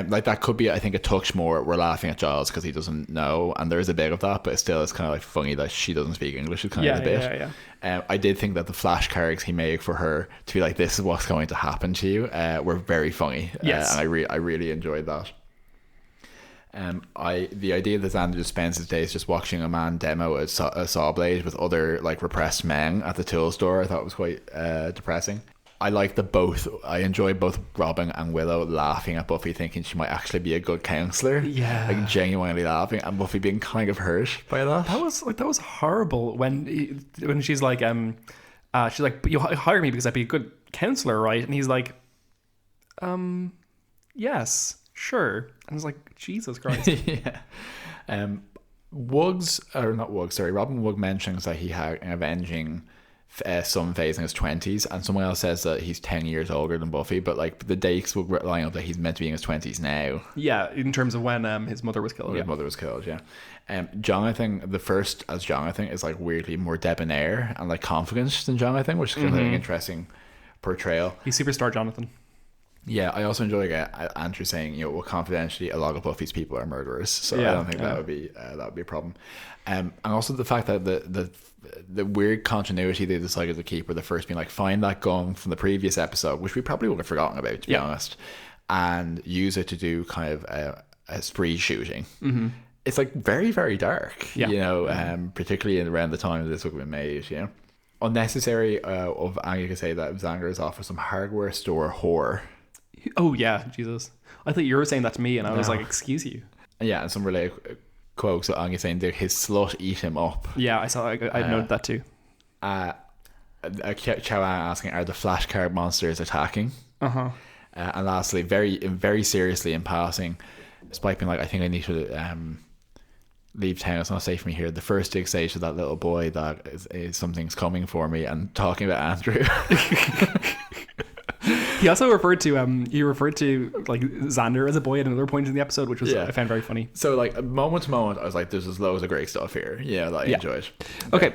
Like that could be, I think, a touch more we're laughing at Giles because he doesn't know, and there is a bit of that, but still it's kind of like funny that she doesn't speak English. It's kind of a bit. I did think that the flashcards he made for her to be like, this is what's going to happen to you, were very funny. Yes. And I really enjoyed that. The idea that Xander just spends his days just watching a man demo a saw blade with other like repressed men at the tool store, I thought was quite depressing. I enjoy both Robin and Willow laughing at Buffy, thinking she might actually be a good counselor. Yeah, like genuinely laughing, and Buffy being kind of hurt by that. That was horrible when she's like, but you hire me because I'd be a good counselor, right? And he's like, yes, sure. And I was like, Jesus Christ. Yeah. Robin Woog mentions that he had an avenging some phase in his 20s, and someone else says that he's 10 years older than Buffy, but like the dates would line up that he's meant to be in his 20s now. Yeah, in terms of when his mother was killed. His mother was killed, yeah. Jonathan, the first as Jonathan, is like weirdly more debonair and like confident than Jonathan, which is kind of an interesting portrayal. He's superstar Jonathan. Yeah, I also enjoy Andrew saying, well, confidentially, a lot of Buffy's people are murderers, so I don't think that would be a problem. And also the fact that the weird continuity they decided to keep, were the first being like, find that gun from the previous episode, which we probably would have forgotten about, to be honest, and use it to do kind of a spree shooting. It's like very, very dark, you know, particularly around the time that this would have been made, you know. Unnecessary. I could say that Xander is off for some hardware store whore. Oh yeah, Jesus. I thought you were saying that to me, and I was No. like, excuse you. Yeah, and some related quotes. So I'm saying that his slut eat him up. Yeah, I noted that too. Chow asking, are the flashcard monsters attacking? Uh-huh. And lastly, very seriously in passing, despite being like, I think I need to leave town, it's not safe for me here. The first Dick says to that little boy that is something's coming for me, and talking about Andrew. He also referred to like Xander as a boy at another point in the episode, which was I found very funny. So like moment to moment, I was like, "There's just loads of great stuff here." Yeah, that I enjoyed. Okay,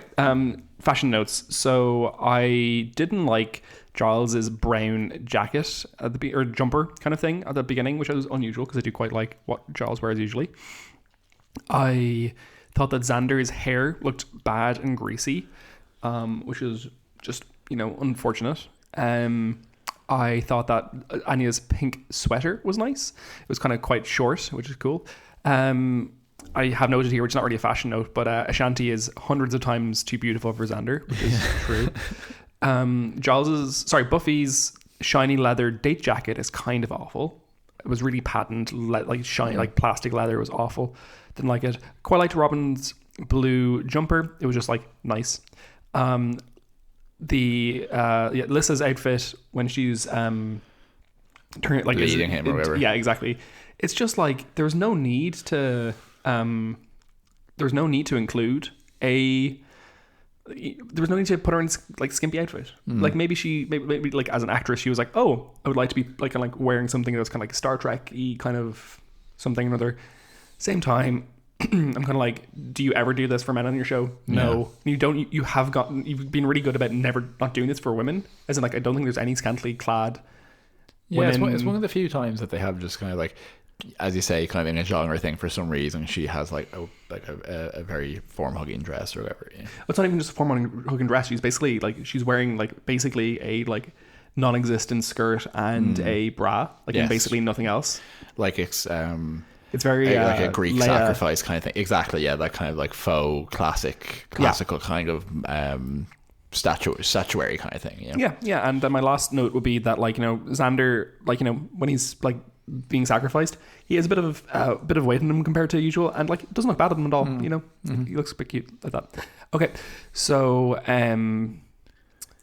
fashion notes. So I didn't like Giles's brown jacket at the or jumper kind of thing at the beginning, which was unusual because I do quite like what Giles wears usually. I thought that Xander's hair looked bad and greasy, which is just unfortunate. I thought that Anya's pink sweater was nice. It was kind of quite short, which is cool. I have noted here, which is not really a fashion note, but Ashanti is hundreds of times too beautiful for Xander, which is true. Buffy's shiny leather date jacket is kind of awful. It was really patent, like shiny, like plastic leather. It was awful. Didn't like it. Quite liked Robin's blue jumper. It was just like nice. Lissa's outfit when she's leading him or whatever. Yeah, exactly. It's just like there's no need to include there was no need to put her in like skimpy outfit. Like maybe like as an actress she was like, oh, I would like to be like kind of like wearing something that's kind of like Star Trek-y kind of something or another. Same time, I'm kind of like, do you ever do this for men on your show? No. You don't. You've been really good about not doing this for women. As in, like, I don't think there's any scantily clad women. It's one of the few times that they have just kind of like, as you say, kind of in a genre thing. For some reason, she has like a very form hugging dress or whatever. Yeah. It's not even just a form hugging dress. She's basically like she's wearing like basically a like non-existent skirt and a bra, like and basically nothing else. Like it's very like a Greek Leia. sacrifice kind of thing. Exactly, yeah, that kind of like faux classical kind of statuary kind of thing. Yeah. And then my last note would be that like Xander, like when he's like being sacrificed, he has a bit of weight in him compared to usual, and like it doesn't look bad on him at all. He looks a bit cute like that. Okay, so do you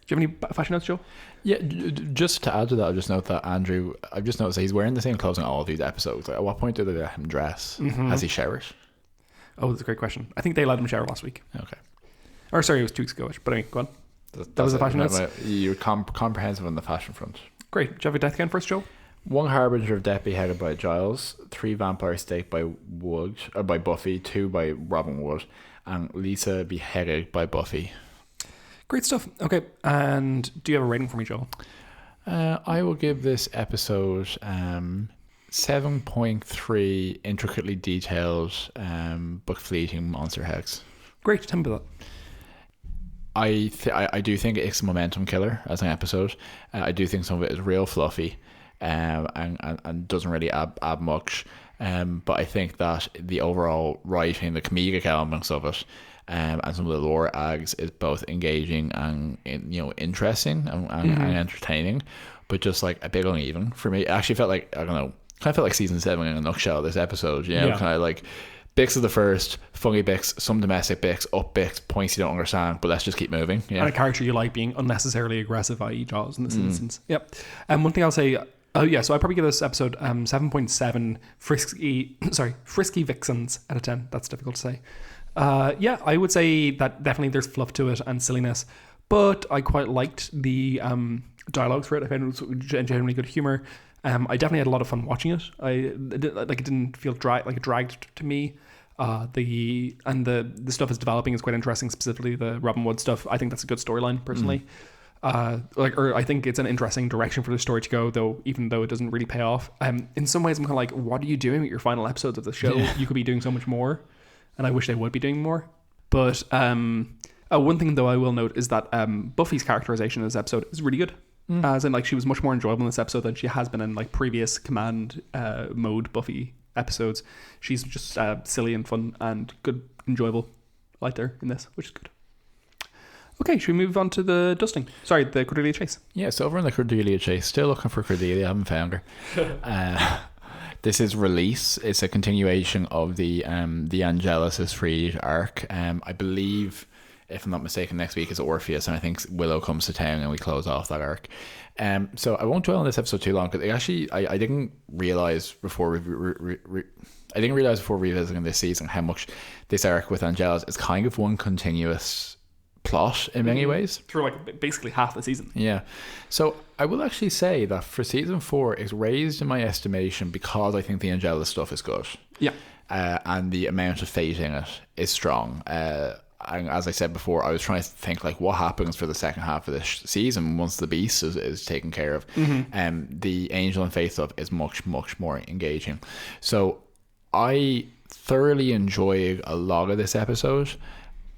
have any fashion notes, Joe? Yeah, just to add to that, I'll just note that Andrew, I've just noticed that he's wearing the same clothes in all of these episodes. Like, at what point did they let him dress? Has he showered? Oh, that's a great question. I think they let him shower last week. Okay. Or sorry, it was 2 weeks ago. But anyway, go on. That was the fashion notes? You're comprehensive on the fashion front. Great. Do you have a death count first, Joe? 1 harbinger of death beheaded by Giles, 3 vampire staked by by Buffy, 2 by Robin Wood, and Lisa beheaded by Buffy. Great stuff. Okay, and do you have a rating for me, Joel? I will give this episode 7.3 intricately detailed but fleeting monster hex. Great, tell me about that. I do think it's a momentum killer as an episode. I do think some of it is real fluffy and doesn't really add much. But I think that the overall writing, the comedic elements of it, and some of the lore ags is both engaging and interesting and entertaining, but just like a bit uneven for me. It actually felt like, I don't know, kind of felt like season 7 in a nutshell, this episode. Kind of like bits of the first, funny bits, some domestic bits, up bits, points you don't understand, but let's just keep moving. And a character you like being unnecessarily aggressive, i.e. Giles in this instance. Yep. And one thing I'll say, so I'd probably give this episode 7.7 frisky vixens out of 10. That's difficult to say. I would say that definitely there's fluff to it and silliness, but I quite liked the dialogue for it. I found it was genuinely good humor. I definitely had a lot of fun watching it. It didn't feel dragged to me. The stuff is developing is quite interesting, specifically the Robin Wood stuff. I think that's a good storyline personally. I think it's an interesting direction for the story to go, though, even though it doesn't really pay off. In some ways I'm kind of like, what are you doing with your final episodes of the show? You could be doing so much more, and I wish they would be doing more. But one thing though I will note is that Buffy's characterization in this episode is really good. As in, like, she was much more enjoyable in this episode than she has been in like previous command mode Buffy episodes. She's just silly and fun and good, enjoyable. I liked her in this, which is good. Okay, should we move on to the dusting? Sorry, the Cordelia chase. Yeah, so over in the Cordelia chase, still looking for Cordelia, haven't found her. This is Release. It's a continuation of the Angelus is freed arc. I believe, if I'm not mistaken, next week is Orpheus, and I think Willow comes to town and we close off that arc. So I won't dwell on this episode too long, because actually I didn't realize before before revisiting this season how much this arc with Angelus is kind of one continuous plot in many ways. Through like basically half the season. Yeah. So I will actually say that for season 4, it's raised in my estimation because I think the Angelus stuff is good. Yeah. And the amount of fate in it is strong. And as I said before, I was trying to think like what happens for the second half of this season once the beast is taken care of. The Angel and Faith stuff is much, much more engaging. So I thoroughly enjoyed a lot of this episode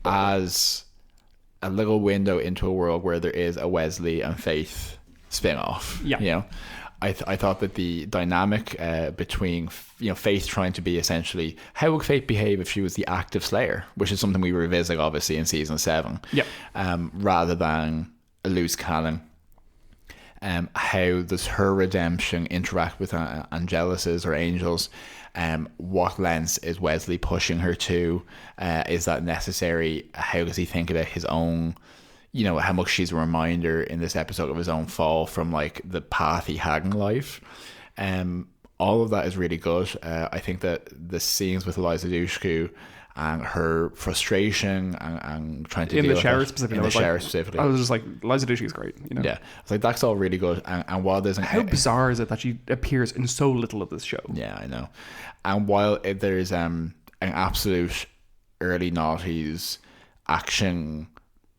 as a little window into a world where there is a Wesley and Faith spin-off. Yeah. You know, I thought that the dynamic between Faith trying to be essentially, how would Faith behave if she was the active Slayer, which is something we revisit obviously in season 7. Yeah. Rather than a loose cannon. How does her redemption interact with Angelus's or Angels? What lengths is Wesley pushing her to? Is that necessary? How does he think about his own, how much she's a reminder in this episode of his own fall from like the path he had in life? All of that is really good. I think that the scenes with Eliza Dushku and her frustration and trying to in deal the shower with specifically. in the shower specifically. I was just like, Eliza Dushku's great. Yeah, it's like that's all really good. And while there's how bizarre is it that she appears in so little of this show? Yeah, I know. And while there's an absolute early noughties action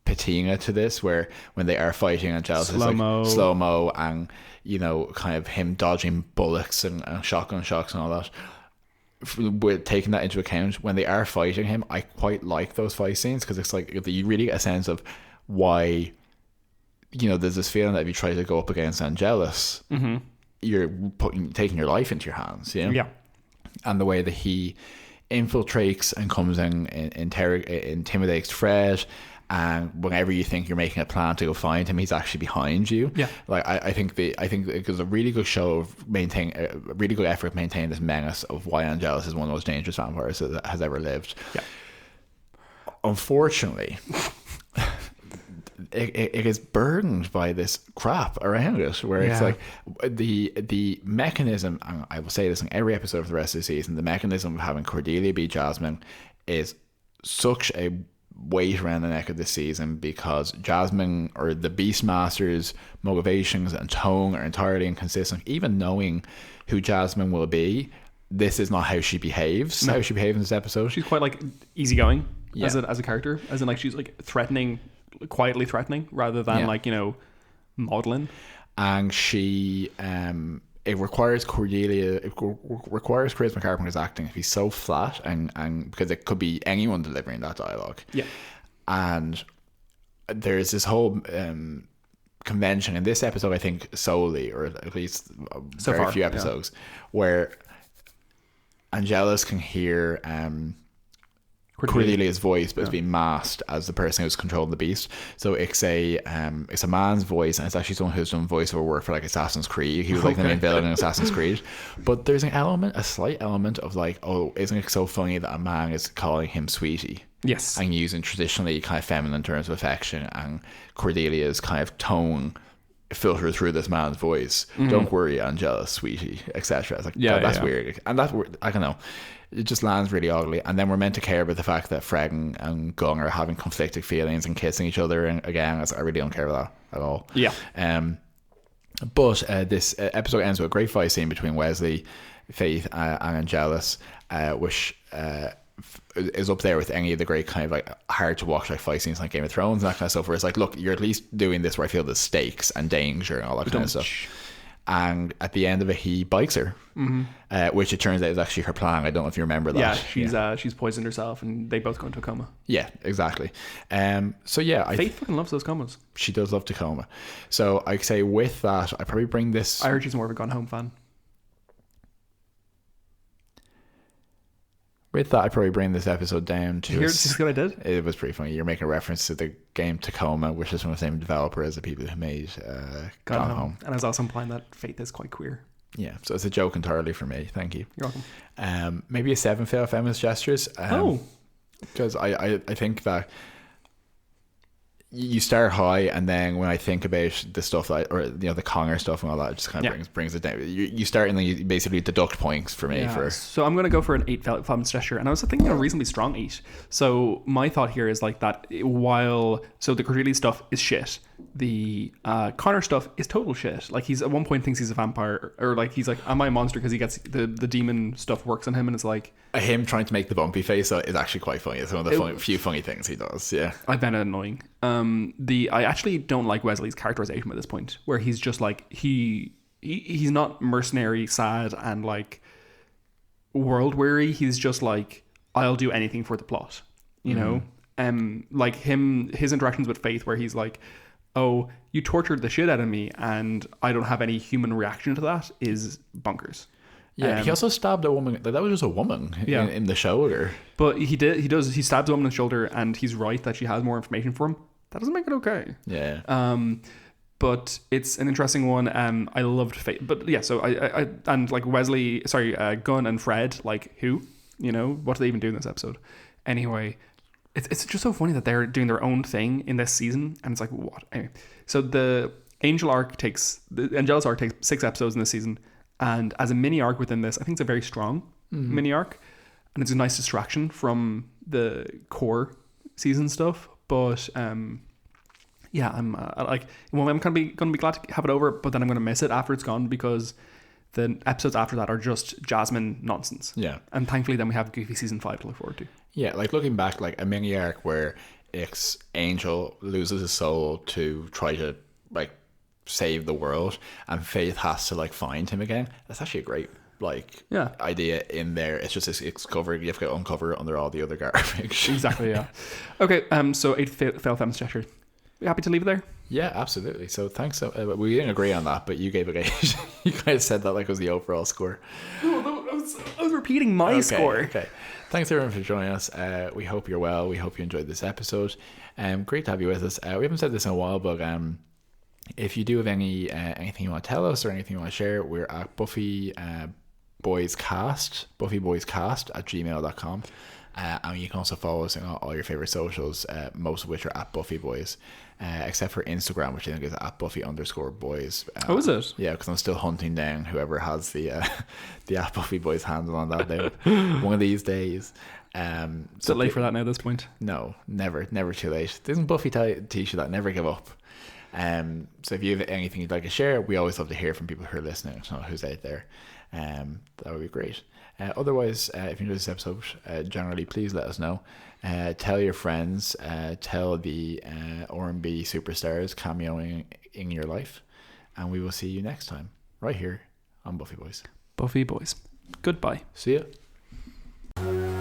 patina to this, where when they are fighting Angelus, it's like slow mo and kind of him dodging bullets and shotgun shocks and all that. With taking that into account, when they are fighting him, I quite like those fight scenes because it's like you really get a sense of why there's this feeling that if you try to go up against Angelus, you're taking your life into your hands. Yeah. And the way that he infiltrates and comes in, intimidates Fred, and whenever you think you're making a plan to go find him, he's actually behind you. Yeah, like I think it was a really good show of a really good effort maintaining this menace of why Angelus is one of the most dangerous vampires that has ever lived. Yeah. Unfortunately, it is burdened by this crap around it, where it's like the mechanism. And I will say this in every episode of the rest of the season: the mechanism of having Cordelia be Jasmine is such a weight around the neck of this season, because Jasmine or the Beastmaster's motivations and tone are entirely inconsistent. Even knowing who Jasmine will be, this is not how she behaves. How she behaves in this episode. She's quite like easygoing as a character, as in like she's like quietly threatening rather than modeling. And she it requires Charisma Carpenter's acting to be so flat and because it could be anyone delivering that dialogue. Yeah. And there's this whole convention in this episode, I think solely, or at least very few episodes, where Angelus can hear Cordelia's voice, but it's being masked as the person who's controlling the beast. So it's a man's voice, and it's actually someone who's done voiceover work for like Assassin's Creed. He was like the main villain in Assassin's Creed. But there's a slight element of like, oh, isn't it so funny that a man is calling him sweetie? Yes. And using traditionally kind of feminine terms of affection, and Cordelia's kind of tone filtered through this man's voice. Don't worry, Angelus, sweetie, etc. It's like, that's weird. And that's weird. I don't know. It just lands really oddly. And then we're meant to care about the fact that Fred and Gung are having conflicted feelings and kissing each other. And again, I really don't care about that at all. Yeah. But this episode ends with a great fight scene between Wesley, Faith, and Angelus, which is up there with any of the great kind of like hard to watch like fight scenes like Game of Thrones and that kind of stuff, where it's like, look, you're at least doing this where I feel the stakes and danger and all that kind of stuff. And at the end of it, he bikes her, which it turns out is actually her plan. I don't know if you remember that. Yeah, she's poisoned herself, and they both go into a coma. Yeah, exactly. Faith fucking loves those comas. She does love to coma. So I'd say with that, I probably bring this. I heard she's more of a Gone Home fan. With that, I probably bring this episode down to... Here's just what I did. It was pretty funny. You're making a reference to the game Tacoma, which is from the same developer as the people who made Gone Home. And I was also implying that Faith is quite queer. Yeah, so it's a joke entirely for me. Thank you. You're welcome. Maybe a 7 fail feminist gestures. Because I think that you start high, and then when I think about the stuff that, or the Conger stuff and all that, it just kind of brings it down. You start and then you basically deduct points for me. Yeah. So I'm going to go for an 8 feminist gesture, and I was thinking a reasonably strong 8. So my thought here is like that so the Cordelia stuff is shit. The Connor stuff is total shit. Like, he's at one point thinks he's a vampire, or like he's like, am I a monster, because he gets the demon stuff works on him, and it's like him trying to make the bumpy face is actually quite funny. It's one of the few funny things he does. Yeah, I find it annoying. I actually don't like Wesley's characterization at this point, where he's just like he's not mercenary, sad, and like world weary. He's just like, I'll do anything for the plot, you know. Like his interactions with Faith, where he's like, oh, you tortured the shit out of me and I don't have any human reaction to that, is bonkers. Yeah, he also stabbed a woman. That was just a woman in the shoulder. But he stabs a woman in the shoulder, and he's right that she has more information for him. That doesn't make it okay. Yeah. But it's an interesting one. I loved Faith. But yeah, so I and like Gunn and Fred, like, who? You know, what do they even do in this episode? Anyway, it's just so funny that they're doing their own thing in this season, and it's like, what? Anyway, so the Angelus arc takes 6 episodes in this season, and as a mini arc within this, I think it's a very strong mini arc, and it's a nice distraction from the core season stuff. But yeah, I'm I'm gonna be glad to have it over, but then I'm gonna miss it after it's gone, because the episodes after that are just Jasmine nonsense. Yeah, and thankfully then we have Goofy season 5 to look forward to. Yeah, like looking back, like a mini arc where Angel loses his soul to try to like save the world, and Faith has to like find him again. That's actually a great idea in there. It's just it's covered. You have to uncover it under all the other garbage. Exactly. Yeah. Okay. So 8 fail feminist gesture. You happy to leave it there? Yeah, absolutely. So thanks. We didn't agree on that, but you gave it 8. You kind of said that like it was the overall score. No, I was repeating my score. Okay. Thanks everyone for joining us. We hope you're well. We hope you enjoyed this episode. Great to have you with us. We haven't said this in a while, but if you do have anything you want to tell us or anything you want to share, we're at Buffy Boys Cast at gmail.com. And you can also follow us on all your favorite socials, most of which are at Buffy Boys, except for Instagram, which I think is at Buffy_boys. Oh, is it? Yeah, because I'm still hunting down whoever has the at Buffy Boys handle on that day. One of these days. Is it late for that now at this point? No, never too late. Doesn't Buffy teach you that? Never give up. So if you have anything you'd like to share, we always love to hear from people who are listening, so who's out there. That would be great. Otherwise, if you enjoyed this episode, generally, please let us know. Tell your friends. Tell the R&B superstars cameoing in your life. And we will see you next time, right here on Buffy Boys. Buffy Boys. Goodbye. See ya.